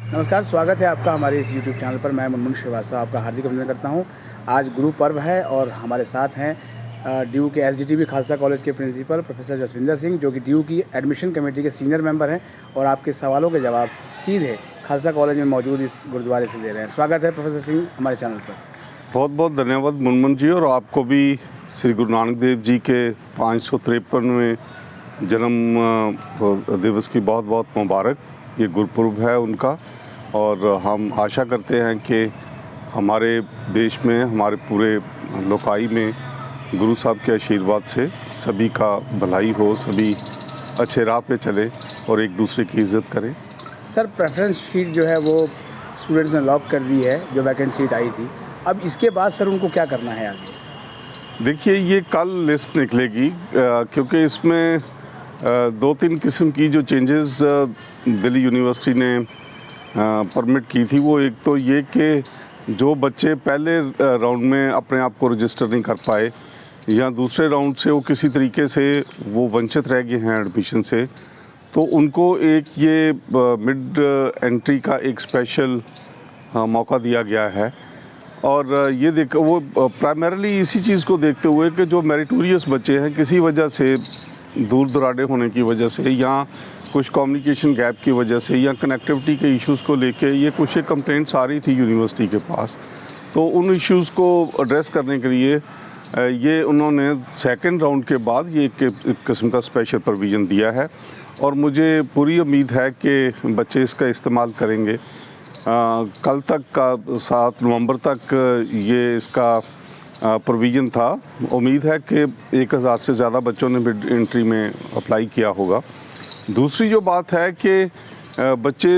नमस्कार, स्वागत है आपका हमारे इस यूट्यूब चैनल पर। मैं मुनमुन श्रीवास्तव आपका हार्दिक अभिनंदन करता हूं। आज गुरु पर्व है और हमारे साथ हैं डीयू के एसडीटीवी खालसा कॉलेज के प्रिंसिपल प्रोफेसर जसविंदर सिंह, जो कि डीयू की एडमिशन कमेटी के सीनियर मेंबर हैं और आपके सवालों के जवाब सीधे खालसा कॉलेज में मौजूद इस गुरुद्वारे से दे रहे हैं। स्वागत है प्रोफेसर सिंह हमारे चैनल पर। बहुत बहुत धन्यवाद मुनमुन जी, और आपको भी श्री गुरु नानक देव जी के 553वें जन्म दिवस की बहुत बहुत मुबारक। ये गुरुपुरब है उनका, और हम आशा करते हैं कि हमारे देश में, हमारे पूरे लोकाई में गुरु साहब के आशीर्वाद से सभी का भलाई हो, सभी अच्छे राह पे चलें और एक दूसरे की इज़्ज़त करें। सर, प्रेफरेंस शीट जो है वो स्टूडेंट्स ने लॉक कर दी है, जो वैकेंट सीट आई थी। अब इसके बाद सर उनको क्या करना है आगे? देखिए, ये कल लिस्ट निकलेगी, क्योंकि इसमें 2-3 किस्म की जो चेंजेस दिल्ली यूनिवर्सिटी ने परमिट की थी। वो एक तो ये कि जो बच्चे पहले राउंड में अपने आप को रजिस्टर नहीं कर पाए या दूसरे राउंड से वो किसी तरीके से वो वंचित रह गए हैं एडमिशन से, तो उनको एक ये मिड एंट्री का एक स्पेशल मौका दिया गया है। और ये देख वो प्राइमरीली इसी चीज़ को देखते हुए कि जो मेरिटोरियस बच्चे हैं, किसी वजह से दूर दराडे होने की वजह से या कुछ कम्युनिकेशन गैप की वजह से या कनेक्टिविटी के इश्यूज़ को लेके ये कुछ एक कंप्लेंट्स आ रही थी यूनिवर्सिटी के पास, तो उन इश्यूज़ को एड्रेस करने के लिए ये उन्होंने सेकंड राउंड के बाद ये एक किस्म का स्पेशल प्रोविज़न दिया है। और मुझे पूरी उम्मीद है कि बच्चे इसका इस्तेमाल करेंगे। कल तक का 7 नवंबर तक ये इसका प्रोविज़न था। उम्मीद है कि 1000 से ज़्यादा बच्चों ने मिड एंट्री में अप्लाई किया होगा। दूसरी जो बात है कि बच्चे,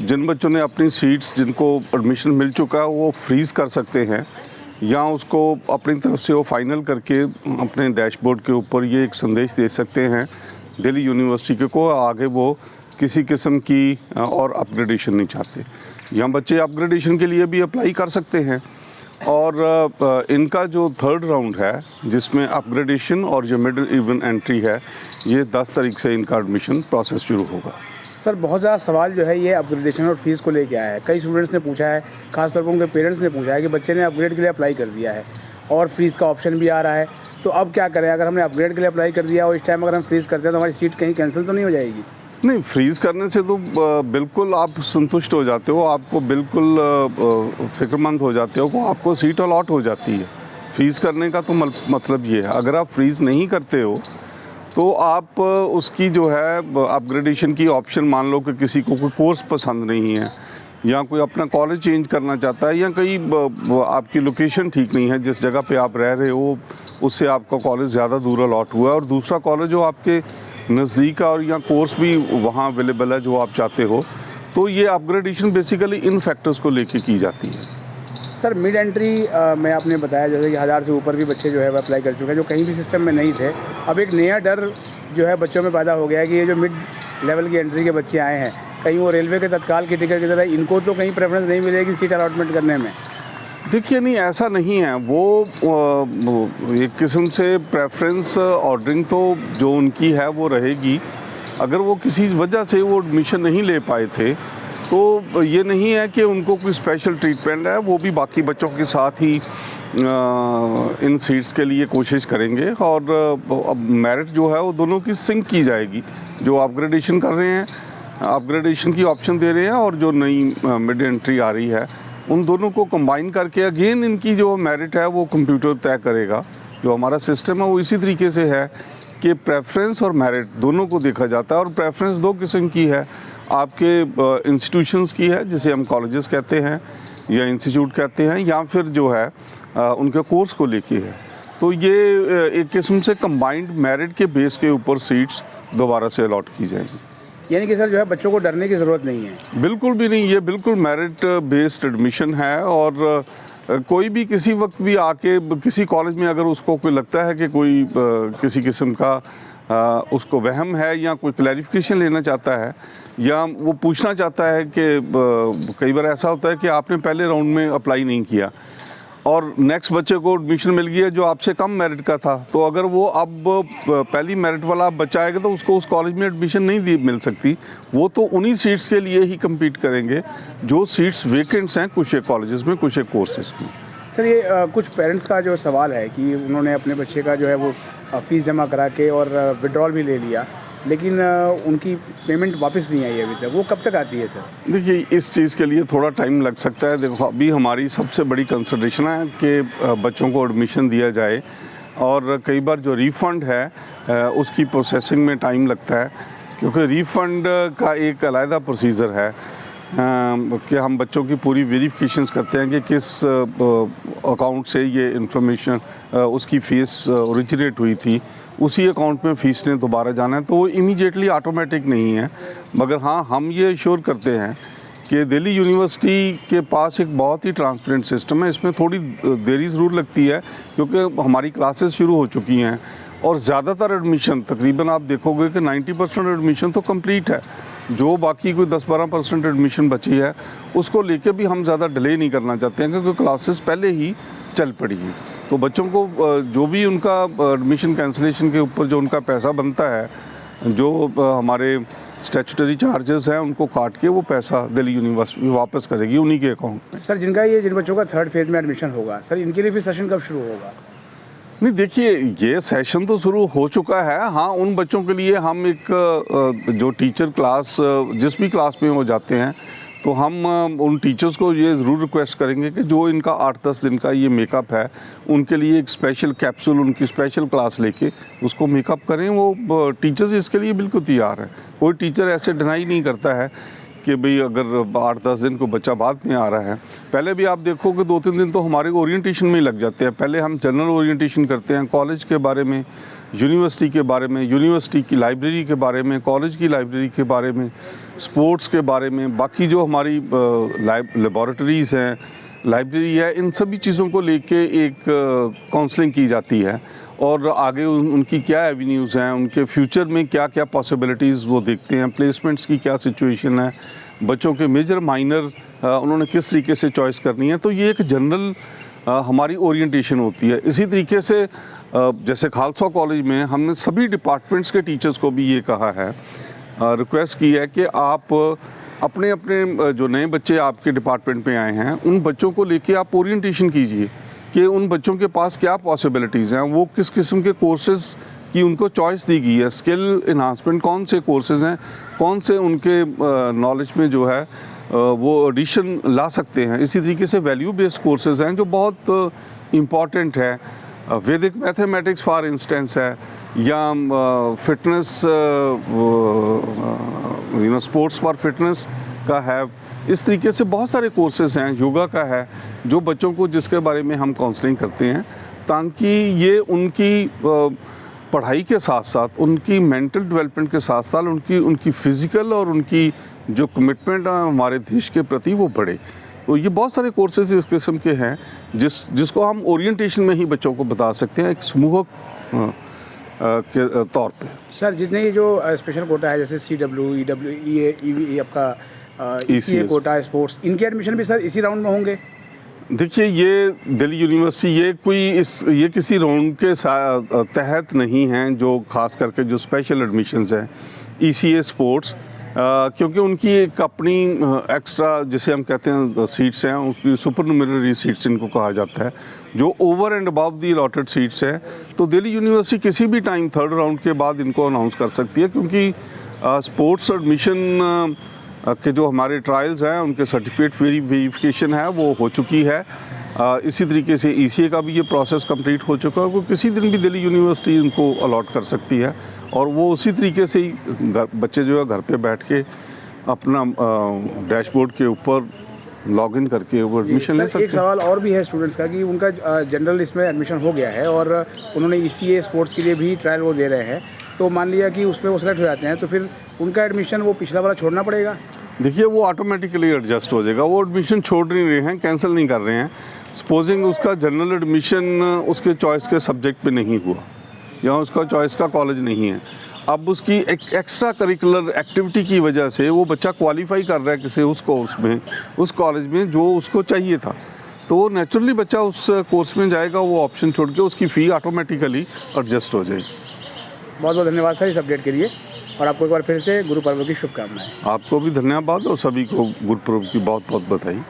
जिन बच्चों ने अपनी सीट्स, जिनको एडमिशन मिल चुका है, वो फ्रीज़ कर सकते हैं या उसको अपनी तरफ से वो फाइनल करके अपने डैशबोर्ड के ऊपर ये एक संदेश दे सकते हैं दिल्ली यूनिवर्सिटी को, आगे वो किसी किस्म की और अपग्रेडेशन नहीं चाहते, या बच्चे अपग्रेडेशन के लिए भी अप्लाई कर सकते हैं। और इनका जो थर्ड राउंड है, जिसमें अपग्रेडेशन और जो मिडिल इवन एंट्री है, ये 10 तारीख से इनका एडमिशन प्रोसेस शुरू होगा। सर, बहुत ज़्यादा सवाल जो है ये अपग्रेडेशन और फीस को लेके आया है। कई स्टूडेंट्स ने पूछा है, खासतौर पर उनके पेरेंट्स ने पूछा है कि बच्चे ने अपग्रेड के लिए अप्लाई कर दिया है और फीस का ऑप्शन भी आ रहा है, तो अब क्या करें? अगर हमने अपग्रेड के लिए अप्लाई कर दिया और इस टाइम अगर हम फ्रीज़ करते हैं तो हमारी सीट कहीं कैंसिल तो नहीं हो जाएगी? नहीं, फ्रीज़ करने से तो बिल्कुल आप संतुष्ट हो जाते हो, आपको बिल्कुल फ़िक्रमंद हो जाते हो, वो आपको सीट अलॉट हो जाती है। फ्रीज़ करने का तो मतलब ये है। अगर आप फ्रीज़ नहीं करते हो तो आप उसकी जो है अपग्रेडेशन की ऑप्शन, मान लो कि किसी को कोई कोर्स पसंद नहीं है या कोई अपना कॉलेज चेंज करना चाहता है, या कहीं आपकी लोकेशन ठीक नहीं है, जिस जगह पे आप रह रहे हो उससे आपका कॉलेज ज़्यादा दूर अलॉट हुआ है और दूसरा कॉलेज जो आपके नज़दीक और या कोर्स भी वहाँ अवेलेबल है जो आप चाहते हो, तो ये अपग्रेडेशन बेसिकली इन फैक्टर्स को लेके की जाती है। सर, मिड एंट्री में आपने बताया जैसे कि 1000 से ऊपर भी बच्चे जो है वो अप्लाई कर चुके हैं, जो कहीं भी सिस्टम में नहीं थे। अब एक नया डर जो है बच्चों में पैदा हो गया है कि ये जो मिड लेवल की एंट्री के बच्चे आए हैं, कहीं वो रेलवे के तत्काल की टिकट की तरह इनको तो कहीं प्रेफरेंस नहीं मिलेगी सीट अलॉटमेंट करने में? देखिए, नहीं, ऐसा नहीं है। वो एक किस्म से प्रेफरेंस ऑर्डरिंग तो जो उनकी है वो रहेगी। अगर वो किसी वजह से वो एडमिशन नहीं ले पाए थे तो ये नहीं है कि उनको कोई स्पेशल ट्रीटमेंट है, वो भी बाकी बच्चों के साथ ही इन सीट्स के लिए कोशिश करेंगे। और अब मेरिट जो है वो दोनों की सिंक की जाएगी। जो अपग्रेडेशन कर रहे हैं, अपग्रेडेशन की ऑप्शन दे रहे हैं, और जो नई मिड एंट्री आ रही है, उन दोनों को कंबाइन करके अगेन इनकी जो मेरिट है वो कंप्यूटर तय करेगा। जो हमारा सिस्टम है वो इसी तरीके से है कि प्रेफरेंस और मेरिट दोनों को देखा जाता है। और प्रेफरेंस 2 किस्म की है, आपके इंस्टीट्यूशंस की है, जिसे हम कॉलेजेस कहते हैं या इंस्टीट्यूट कहते हैं, या फिर जो है उनके कोर्स को लेके है। तो ये एक किस्म से कंबाइंड मेरिट के बेस के ऊपर सीट्स दोबारा से अलॉट की जाएंगी। यानी कि सर जो है बच्चों को डरने की ज़रूरत नहीं है? बिल्कुल भी नहीं, ये बिल्कुल मेरिट बेस्ड एडमिशन है। और कोई भी किसी वक्त भी आके किसी कॉलेज में अगर उसको कोई लगता है कि कोई किसी किस्म का उसको वहम है या कोई क्लैरिफिकेशन लेना चाहता है या वो पूछना चाहता है कि कई बार ऐसा होता है कि आपने पहले राउंड में अप्लाई नहीं किया और नेक्स्ट बच्चे को एडमिशन मिल गया जो आपसे कम मेरिट का था, तो अगर वो अब पहली मेरिट वाला बच्चा आएगा तो उसको उस कॉलेज में एडमिशन नहीं मिल सकती। वो तो उन्हीं सीट्स के लिए ही कम्पीट करेंगे जो सीट्स वेकेंट्स हैं कुछ एक कॉलेजेस में, कुछ एक कोर्सेज में। सर ये कुछ पेरेंट्स का जो सवाल है कि उन्होंने अपने बच्चे का जो है वो फ़ीस जमा करा के और विड्रॉल भी ले लिया, लेकिन उनकी पेमेंट वापस नहीं आई अभी तक, वो कब तक आती है सर? देखिए, इस चीज़ के लिए थोड़ा टाइम लग सकता है। देखो, अभी हमारी सबसे बड़ी कंसिडरेशन है कि बच्चों को एडमिशन दिया जाए, और कई बार जो रिफ़ंड है उसकी प्रोसेसिंग में टाइम लगता है, क्योंकि रिफ़ंड का एक अलग प्रोसीजर है कि हम बच्चों की पूरी वेरिफिकेशंस करते हैं कि किस अकाउंट से ये इंफॉर्मेशन उसकी फ़ीस ओरिजिनेट हुई थी, उसी अकाउंट में फ़ीस ने दोबारा जाना है, तो वो इमीडिएटली ऑटोमेटिक नहीं है। मगर हाँ, हम ये श्योर करते हैं कि दिल्ली यूनिवर्सिटी के पास एक बहुत ही ट्रांसपेरेंट सिस्टम है। इसमें थोड़ी देरी ज़रूर लगती है क्योंकि हमारी क्लासेस शुरू हो चुकी हैं, और ज़्यादातर एडमिशन, तकरीबन आप देखोगे कि 90% एडमिशन तो कंप्लीट है। जो बाकी कोई 10-12% एडमिशन बची है उसको लेके भी हम ज़्यादा डिले नहीं करना चाहते हैं, क्योंकि क्लासेस पहले ही चल पड़ी है। तो बच्चों को जो भी उनका एडमिशन कैंसिलेशन के ऊपर जो उनका पैसा बनता है, जो हमारे स्टैट्यूटरी चार्जेस हैं, उनको काट के वो पैसा दिल्ली यूनिवर्सिटी वापस करेगी उन्हीं के अकाउंट में। सर जिन बच्चों का थर्ड फेज़ में एडमिशन होगा, सर इनके लिए फिर सेशन कब शुरू होगा? नहीं, देखिए, ये सेशन तो शुरू हो चुका है। हाँ, उन बच्चों के लिए हम एक जो टीचर क्लास जिस भी क्लास में वो जाते हैं, तो हम उन टीचर्स को ये ज़रूर रिक्वेस्ट करेंगे कि जो इनका 8-10 दिन का ये मेकअप है, उनके लिए एक स्पेशल कैप्सूल, उनकी स्पेशल क्लास लेके उसको मेकअप करें। वो टीचर्स इसके लिए बिल्कुल तैयार हैं। कोई टीचर ऐसे डिनाई नहीं करता है कि भाई अगर 8-10 दिन को बच्चा बाद में आ रहा है। पहले भी आप देखो कि 2-3 दिन तो हमारे ओरिएंटेशन में ही लग जाते हैं। पहले हम जनरल ओरिएंटेशन करते हैं, कॉलेज के बारे में, यूनिवर्सिटी के बारे में, यूनिवर्सिटी की लाइब्रेरी के बारे में, कॉलेज की लाइब्रेरी के बारे में, स्पोर्ट्स के बारे में, बाकी जो हमारी लेबॉरेटरीज़ हैं, लाइब्रेरी है, इन सभी चीज़ों को लेके एक काउंसलिंग की जाती है, और आगे उनकी क्या एवेन्यूज़ हैं, उनके फ्यूचर में क्या क्या पॉसिबिलिटीज़ वो देखते हैं, प्लेसमेंट्स की क्या सिचुएशन है, बच्चों के मेजर माइनर उन्होंने किस तरीके से चॉइस करनी है। तो ये एक जनरल हमारी ओरिएंटेशन होती है। इसी तरीके से जैसे खालसा कॉलेज में हमने सभी डिपार्टमेंट्स के टीचर्स को भी ये कहा है, रिक्वेस्ट की है कि आप अपने अपने जो नए बच्चे आपके डिपार्टमेंट में आए हैं, उन बच्चों को लेके आप ओरिएंटेशन कीजिए कि उन बच्चों के पास क्या पॉसिबिलिटीज़ हैं, वो किस किस्म के कोर्सेज़ की उनको चॉइस दी गई है, स्किल इन्हांसमेंट कौन से कोर्सेज़ हैं, कौन से उनके नॉलेज में जो है वो एडिशन ला सकते हैं। इसी तरीके से वैल्यू बेस्ड कोर्सेज़ हैं जो बहुत इम्पॉर्टेंट है। वैदिक मैथमेटिक्स फॉर इंस्टेंस है, या फिटनेस स्पोर्ट्स फॉर फिटनेस का है। इस तरीके से बहुत सारे कोर्सेज़ हैं, योगा का है, जो बच्चों को जिसके बारे में हम काउंसलिंग करते हैं, ताकि ये उनकी पढ़ाई के साथ साथ उनकी मेंटल डेवलपमेंट के साथ साथ उनकी फ़िज़िकल और उनकी जो कमिटमेंट है हमारे देश के प्रति वो बढ़े। तो ये बहुत सारे कोर्सेज इस किस्म के हैं जिसको हम ओरिएंटेशन में ही बच्चों को बता सकते हैं, एक समूह के तौर पे। सर जितने ये जो स्पेशल कोटा है, जैसे CW, EW, EA, आपका ECA कोटा, स्पोर्ट्स, इनके एडमिशन भी सर इसी राउंड में होंगे? देखिए, ये दिल्ली यूनिवर्सिटी ये किसी राउंड के तहत नहीं हैं, जो खास करके जो स्पेशल एडमिशन्स हैं ECA स्पोर्ट्स, क्योंकि उनकी एक अपनी एक्स्ट्रा जिसे हम कहते हैं सीट्स हैं, उसकी सुपरन्यूमररी सीट्स इनको कहा जाता है, जो over and above the allotted seats हैं। तो दिल्ली यूनिवर्सिटी किसी भी टाइम थर्ड राउंड के बाद इनको अनाउंस कर सकती है, क्योंकि स्पोर्ट्स एडमिशन के जो हमारे ट्रायल्स हैं उनके सर्टिफिकेट वेरिफिकेशन है वो हो चुकी है। इसी तरीके से ECA का भी ये प्रोसेस कंप्लीट हो चुका है। वो किसी दिन भी दिल्ली यूनिवर्सिटी इनको अलॉट कर सकती है, और वो उसी तरीके से ही बच्चे जो है घर पे बैठ के अपना डैशबोर्ड के ऊपर लॉगिन करके वो एडमिशन ले सकते हैं। एक सवाल और भी है स्टूडेंट्स का कि उनका जनरल इसमें एडमिशन हो गया है और उन्होंने ECA स्पोर्ट्स के लिए भी ट्रायल वो दे रहे हैं, तो मान लिया कि उसमें वो सेलेक्ट हो जाते हैं, तो फिर उनका एडमिशन वो पिछला वाला छोड़ना पड़ेगा? देखिए, वो ऑटोमेटिकली एडजस्ट हो जाएगा। वो एडमिशन छोड़ नहीं रहे हैं, कैंसिल नहीं कर रहे हैं। सपोजिंग उसका जनरल एडमिशन उसके चॉइस के सब्जेक्ट पे नहीं हुआ, या उसका चॉइस का कॉलेज नहीं है, अब उसकी एक एक्स्ट्रा करिकुलर एक्टिविटी की वजह से वो बच्चा क्वालिफाई कर रहा है किसी उस कोर्स में, उस कॉलेज में जो उसको चाहिए था, तो नेचुरली बच्चा उस कोर्स में जाएगा, वो ऑप्शन छोड़ के उसकी फ़ी ऑटोमेटिकली एडजस्ट हो जाएगी। बहुत बहुत धन्यवाद सर इस अपडेट के लिए, और आपको एक बार फिर से गुरु पर्व की शुभकामनाएं। आपको भी धन्यवाद और सभी को गुरुपर्व की बहुत बहुत बधाई।